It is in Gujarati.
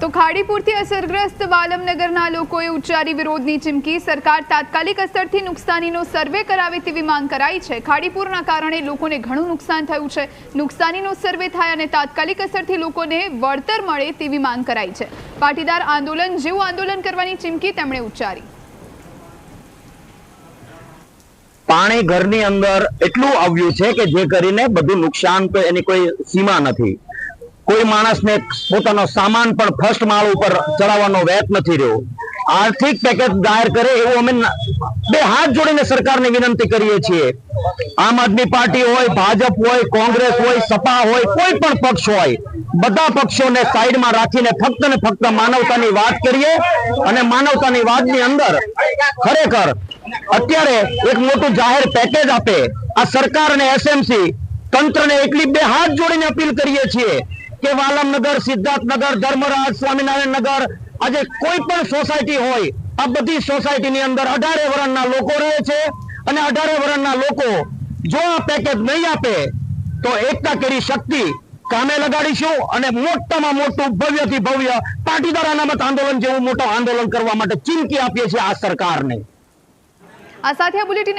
તો ખાડીપુરથી અસરગ્રસ્ત વાલમનગરના લોકોએ ઉચ્ચારી વિરોધની ચીમકી। સરકાર તાત્કાલિક અસરથી નુકસાનીનો સર્વે કરાવે તેવી માંગ કરાઈ છે। ખાડીપુરના કારણે લોકોને ઘણું નુકસાન થયું છે। નુકસાનીનો સર્વે થાય અને તાત્કાલિક અસરથી લોકોને વળતર મળે તેવી માંગ કરાઈ છે। પાટીદાર આંદોલન જેવું આંદોલન કરવાની ચીમકી તેમણે ઉચ્ચારી। પાણી ઘરની અંદર એટલું આવ્યું છે કે જે કરીને બધું નુકસાન તો એની કોઈ સીમા નથી। કોઈ માણસને પોતાનો સામાન પણ ફર્સ્ટ માળ ઉપર ચડાવવાનો વેત નથી રહ્યો। આર્થિક પેકેજ જાહેર કરે એવું અમે બે હાથ જોડીને સરકારને વિનંતી કરીએ છીએ। આમ આદમી પાર્ટી હોય, ભાજપ હોય, કોંગ્રેસ હોય, સપા હોય, કોઈ પણ પક્ષ હોય, બધા પક્ષોને સાઈડમાં રાખીને ફક્ત ને ફક્ત માનવતાની વાત કરીએ અને માનવતાની વાતની અંદર ખરેખર અત્યારે એક મોટું જાહેર પેકેજ આપે। આ સરકાર અને એસએમસી તંત્રને એટલી બે હાથ જોડીને અપીલ કરીએ છીએ કે વાલમનગર, સિદ્ધાર્થનગર, ધર્મરાજ, સ્વામિનારાયણ નગર, આજે કોઈ પણ સોસાયટી હોય, આ બધી સોસાયટીની અંદર 18 વર્ષના લોકો રહે છે અને 18 વર્ષના લોકો જો આ પેકેજ નહીં આપે તો એકતા કરી શક્તિ કામે લગાડીશું અને મોટામાં મોટું ભવ્યથી ભવ્ય પાટીદાર અનામત આંદોલન જેવું મોટું આંદોલન કરવા માટે ચીમકી આપીએ છીએ આ સરકારને। આ સાથે આ બુલેટિન